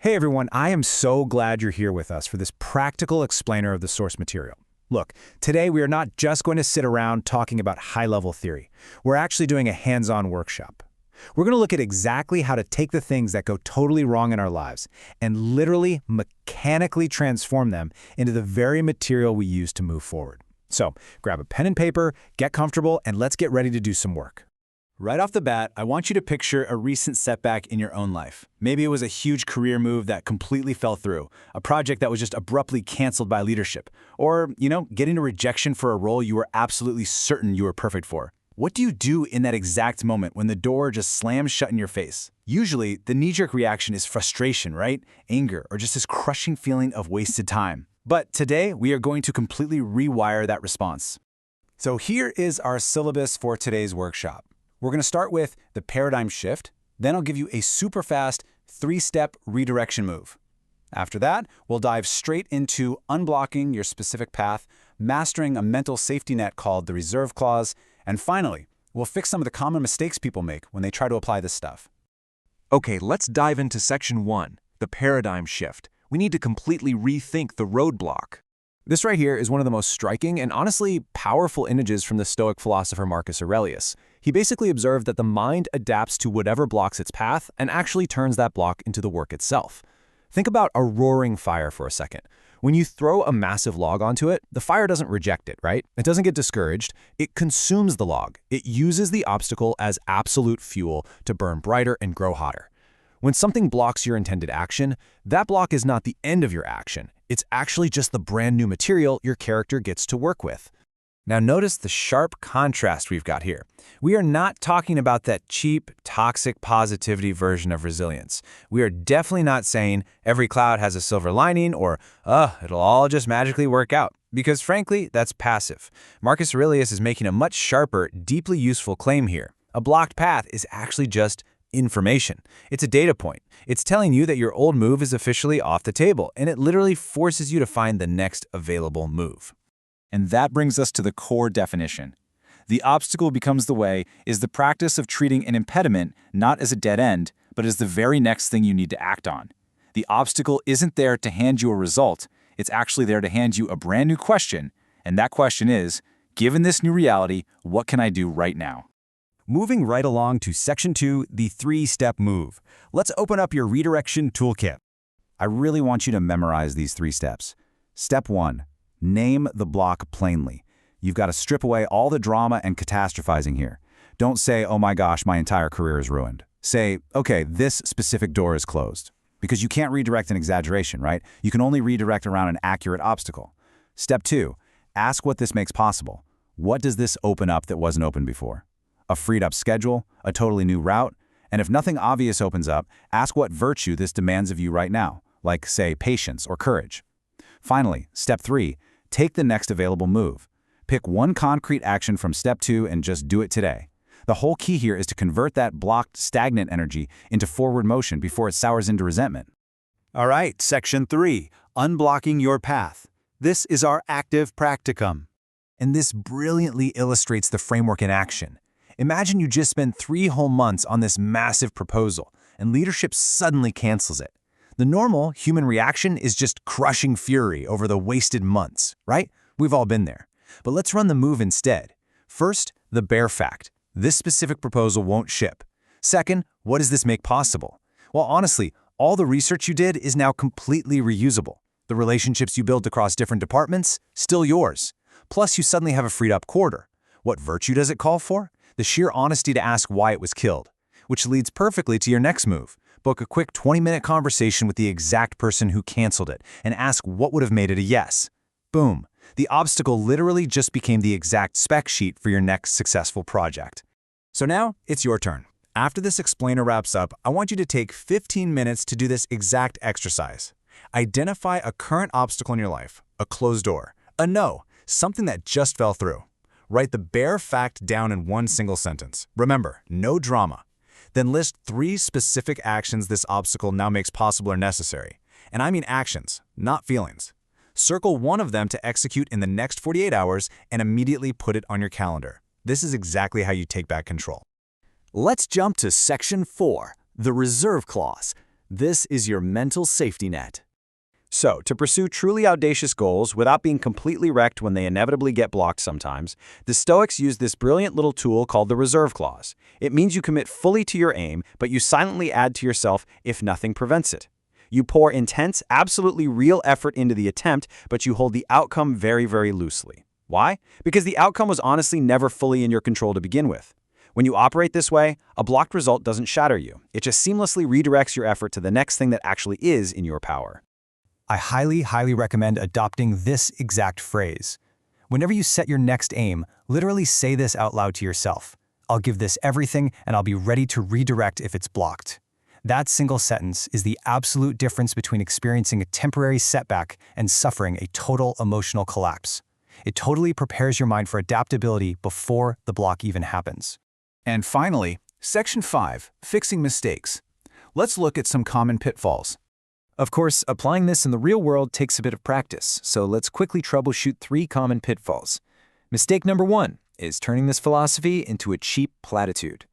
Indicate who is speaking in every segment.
Speaker 1: Hey everyone, I am so glad you're here with us for this practical explainer of the source material. Look, today we are not just going to sit around talking about high-level theory. We're actually doing a hands-on workshop. We're going to look at exactly how to take the things that go totally wrong in our lives and literally mechanically transform them into the very material we use to move forward. So, grab a pen and paper, get comfortable, and let's get ready to do some work. Right off the bat, I want you to picture a recent setback in your own life. Maybe it was a huge career move that completely fell through, a project that was just abruptly canceled by leadership, or, getting a rejection for a role you were absolutely certain you were perfect for. What do you do in that exact moment when the door just slams shut in your face? Usually, the knee-jerk reaction is frustration, right? Anger, or just this crushing feeling of wasted time. But today, we are going to completely rewire that response. So here is our syllabus for today's workshop. We're going to start with the paradigm shift, then I'll give you a super fast 3-step redirection move. After that, we'll dive straight into unblocking your specific path, mastering a mental safety net called the reserve clause, and finally, we'll fix some of the common mistakes people make when they try to apply this stuff.
Speaker 2: Okay, let's dive into section 1, the paradigm shift. We need to completely rethink the roadblock.
Speaker 1: This right here is one of the most striking and honestly powerful images from the Stoic philosopher Marcus Aurelius. He basically observed that the mind adapts to whatever blocks its path and actually turns that block into the work itself. Think about a roaring fire for a second. When you throw a massive log onto it, the fire doesn't reject it, right? It doesn't get discouraged. It consumes the log. It uses the obstacle as absolute fuel to burn brighter and grow hotter. When something blocks your intended action, that block is not the end of your action. It's actually just the brand new material your character gets to work with. Now notice the sharp contrast we've got here. We are not talking about that cheap, toxic positivity version of resilience. We are definitely not saying every cloud has a silver lining or, it'll all just magically work out. Because frankly, that's passive. Marcus Aurelius is making a much sharper, deeply useful claim here. A blocked path is actually just information. It's a data point. It's telling you that your old move is officially off the table, and it literally forces you to find the next available move. And that brings us to the core definition. The obstacle becomes the way is the practice of treating an impediment not as a dead end, but as the very next thing you need to act on. The obstacle isn't there to hand you a result. It's actually there to hand you a brand new question, and that question is, given this new reality, what can I do right now? Moving right along to Section 2, the 3-step move. Let's open up your redirection toolkit. I really want you to memorize these 3 steps. Step 1, name the block plainly. You've got to strip away all the drama and catastrophizing here. Don't say, oh my gosh, my entire career is ruined. Say, okay, this specific door is closed. Because you can't redirect an exaggeration, right? You can only redirect around an accurate obstacle. Step 2, ask what this makes possible. What does this open up that wasn't open before? A freed up schedule, a totally new route, and if nothing obvious opens up, ask what virtue this demands of you right now, like, say, patience or courage. Finally, step 3, take the next available move. Pick one concrete action from step 2 and just do it today. The whole key here is to convert that blocked, stagnant energy into forward motion before it sours into resentment. All right, Section 3, unblocking your path. This is our active practicum. And this brilliantly illustrates the framework in action. Imagine you just spent 3 whole months on this massive proposal, and leadership suddenly cancels it. The normal human reaction is just crushing fury over the wasted months, right? We've all been there. But let's run the move instead. First, the bare fact. This specific proposal won't ship. Second, what does this make possible? Well, honestly, all the research you did is now completely reusable. The relationships you built across different departments, still yours. Plus, you suddenly have a freed up quarter. What virtue does it call for? The sheer honesty to ask why it was killed, which leads perfectly to your next move. Book a quick 20-minute conversation with the exact person who canceled it and ask what would have made it a yes. Boom. The obstacle literally just became the exact spec sheet for your next successful project. So now, it's your turn. After this explainer wraps up, I want you to take 15 minutes to do this exact exercise. Identify a current obstacle in your life, a closed door, a no, something that just fell through. Write the bare fact down in one single sentence. Remember, no drama. Then list 3 specific actions this obstacle now makes possible or necessary. And I mean actions, not feelings. Circle one of them to execute in the next 48 hours and immediately put it on your calendar. This is exactly how you take back control. Let's jump to Section 4, the reserve clause. This is your mental safety net. So, to pursue truly audacious goals without being completely wrecked when they inevitably get blocked sometimes, the Stoics use this brilliant little tool called the reserve clause. It means you commit fully to your aim, but you silently add to yourself if nothing prevents it. You pour intense, absolutely real effort into the attempt, but you hold the outcome very, very loosely. Why? Because the outcome was honestly never fully in your control to begin with. When you operate this way, a blocked result doesn't shatter you. It just seamlessly redirects your effort to the next thing that actually is in your power. I highly, highly recommend adopting this exact phrase. Whenever you set your next aim, literally say this out loud to yourself. I'll give this everything and I'll be ready to redirect if it's blocked. That single sentence is the absolute difference between experiencing a temporary setback and suffering a total emotional collapse. It totally prepares your mind for adaptability before the block even happens.
Speaker 2: And finally, Section 5, Fixing Mistakes. Let's look at some common pitfalls.
Speaker 1: Of course, applying this in the real world takes a bit of practice, so let's quickly troubleshoot 3 common pitfalls. Mistake number 1 is turning this philosophy into a cheap platitude.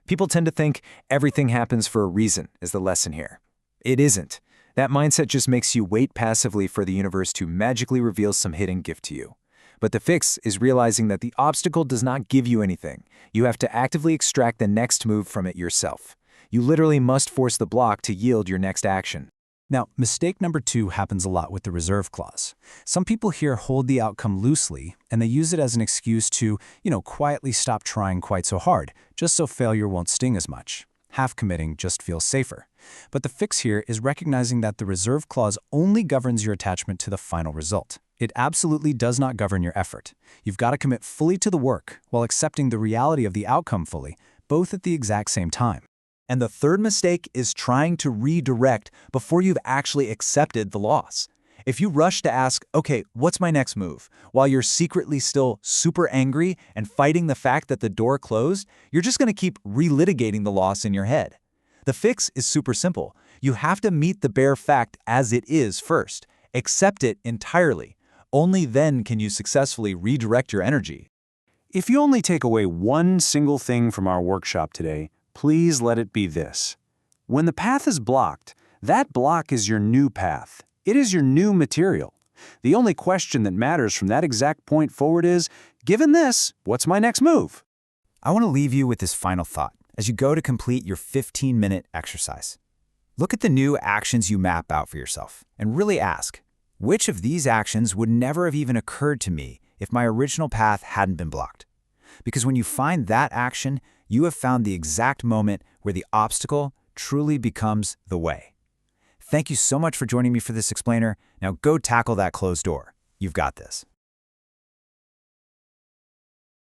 Speaker 1: People tend to think everything happens for a reason is the lesson here. It isn't. That mindset just makes you wait passively for the universe to magically reveal some hidden gift to you. But the fix is realizing that the obstacle does not give you anything. You have to actively extract the next move from it yourself. You literally must force the block to yield your next action. Now, mistake number 2 happens a lot with the reserve clause. Some people here hold the outcome loosely, and they use it as an excuse to, quietly stop trying quite so hard, just so failure won't sting as much. Half committing just feels safer. But the fix here is recognizing that the reserve clause only governs your attachment to the final result. It absolutely does not govern your effort. You've got to commit fully to the work while accepting the reality of the outcome fully, both at the exact same time. And the third mistake is trying to redirect before you've actually accepted the loss. If you rush to ask, okay, what's my next move, while you're secretly still super angry and fighting the fact that the door closed, you're just going to keep relitigating the loss in your head. The fix is super simple. You have to meet the bare fact as it is first. Accept it entirely. Only then can you successfully redirect your energy. If you only take away one single thing from our workshop today, please let it be this. When the path is blocked, that block is your new path. It is your new material. The only question that matters from that exact point forward is, given this, what's my next move? I want to leave you with this final thought as you go to complete your 15-minute exercise. Look at the new actions you map out for yourself and really ask, which of these actions would never have even occurred to me if my original path hadn't been blocked? Because when you find that action, you have found the exact moment where the obstacle truly becomes the way. Thank you so much for joining me for this explainer. Now go tackle that closed door. You've got this.